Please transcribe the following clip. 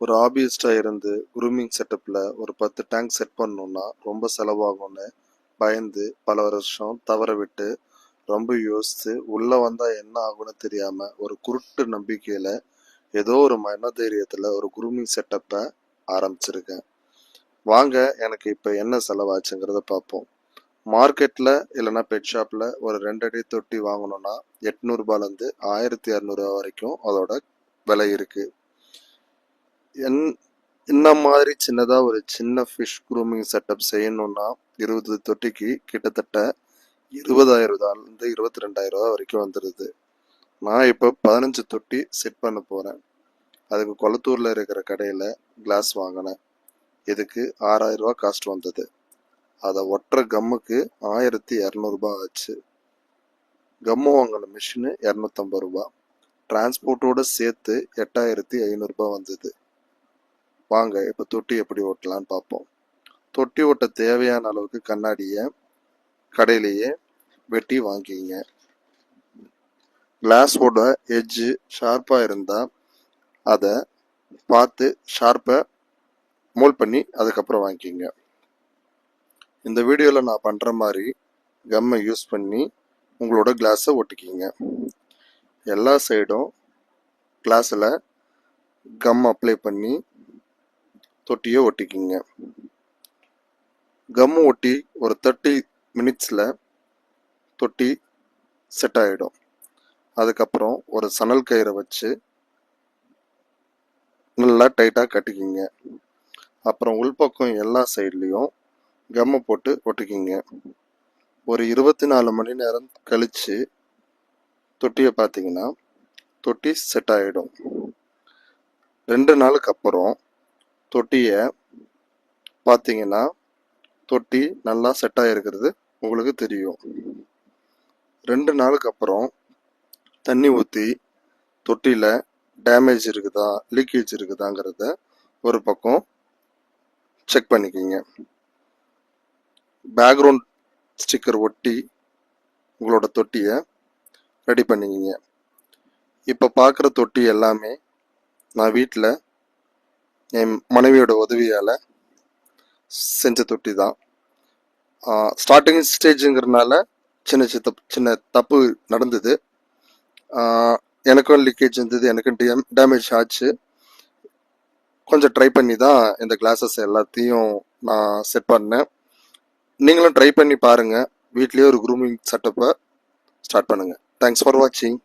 ஒரு ஹாபியிஸ்டாக இருந்து குரூமிங் செட்டப்பில் ஒரு 10 டேங்க் செட் பண்ணணுன்னா ரொம்ப செலவாகும்னு பயந்து பல வருஷம் தவற விட்டு ரொம்ப யோசித்து உள்ளே வந்தால் என்ன ஆகும்னு தெரியாமல் ஒரு குருட்டு நம்பிக்கையில் ஏதோ ஒரு மனதைரியத்தில் ஒரு குரூமிங் செட்டப்பை ஆரம்பிச்சிருக்கேன். வாங்க எனக்கு இப்போ என்ன செலவாச்சுங்கிறத பார்ப்போம். மார்க்கெட்டில் இல்லைன்னா பெட் ஷாப்பில் ஒரு 2 அடி தொட்டி வாங்கணும்னா 800 1200 வரைக்கும் அதோட விலை இருக்குது. இந்த மாதிரி சின்னதாக ஒரு சின்ன ஃபிஷ் க்ரூமிங் செட்டப் செய்யணும்னா 20 தொட்டிக்கு கிட்டத்தட்ட 20,000 22,000 வரைக்கும் வந்துடுது. நான் இப்போ 15 தொட்டி செட் பண்ண போகிறேன். அதுக்கு கொளத்தூரில் இருக்கிற கடையில் கிளாஸ் வாங்கினேன். இதுக்கு 6,000 காஸ்ட் வந்தது. அதை ஒட்டுற கம்முக்கு 1,200 ஆச்சு. கம்மு வாங்கின மிஷினு 250 டிரான்ஸ்போர்ட்டோடு சேர்த்து 8,500 வந்தது. வாங்க இப்போ தொட்டி எப்படி ஓட்டலான்னு பார்ப்போம். தொட்டி ஓட்ட தேவையான அளவுக்கு கண்ணாடியை கடையிலேயே வெட்டி வாங்கிங்க. கிளாஸோட எட்ஜு ஷார்ப்பாக இருந்தால் அதை பார்த்து ஷார்ப்பை மோல்ட் பண்ணி அதுக்கப்புறம் வாங்கிக்கிங்க. இந்த வீடியோவில் நான் பண்ணுற மாதிரி கம்மை யூஸ் பண்ணி உங்களோட கிளாஸை ஒட்டிக்கிங்க. எல்லா சைடும் கிளாஸில் கம் அப்ளை பண்ணி தொட்டியை ஒட்டிக்கிங்க. கம்மு ஒட்டி ஒரு 30 மினிட்ஸில் தொட்டி செட் ஆகிடும். அதுக்கப்புறம் ஒரு சணல் கயிறை வச்சு நல்லா டைட்டாக கட்டிக்கிங்க. அப்புறம் உள்பக்கம் எல்லா சைட்லேயும் கம்மை போட்டு ஒட்டிக்கிங்க. ஒரு 24 மணி நேரம் கழித்து தொட்டியை பார்த்தீங்கன்னா தொட்டி செட் ஆகிடும். 2 நாளுக்கு அப்புறம் தொட்டியை பார்த்தீங்கன்னா தொட்டி நல்லா செட் ஆகிருக்கிறது உங்களுக்கு தெரியும். 2 நாளுக்கு அப்புறம் தண்ணி ஊற்றி தொட்டியில் டேமேஜ் இருக்குதா லீக்கேஜ் இருக்குதாங்கிறத ஒரு பக்கம் செக் பண்ணிக்கிங்க. பேக்ரவுண்ட் ஸ்டிக்கர் ஒட்டி உங்களோட தொட்டியை ரெடி பண்ணிக்கிங்க. இப்போ பார்க்குற தொட்டி எல்லாமே நான் வீட்டில் என் மனைவியோட உதவியால் செஞ்ச தொட்டி தான். ஸ்டார்டிங் ஸ்டேஜுங்கிறதுனால சின்ன தப்பு நடந்தது. எனக்கும் லீக்கேஜ் இருந்தது, எனக்கும் டேமேஜ் ஆச்சு. கொஞ்சம் ட்ரை பண்ணி தான் இந்த கிளாஸஸ் எல்லாத்தையும் நான் செட் பண்ணேன். நீங்களும் ட்ரை பண்ணி பாருங்கள். வீட்லேயே ஒரு க்ரூமிங் செட்டப்பை ஸ்டார்ட் பண்ணுங்கள். தேங்க்ஸ் ஃபார் வாட்சிங்.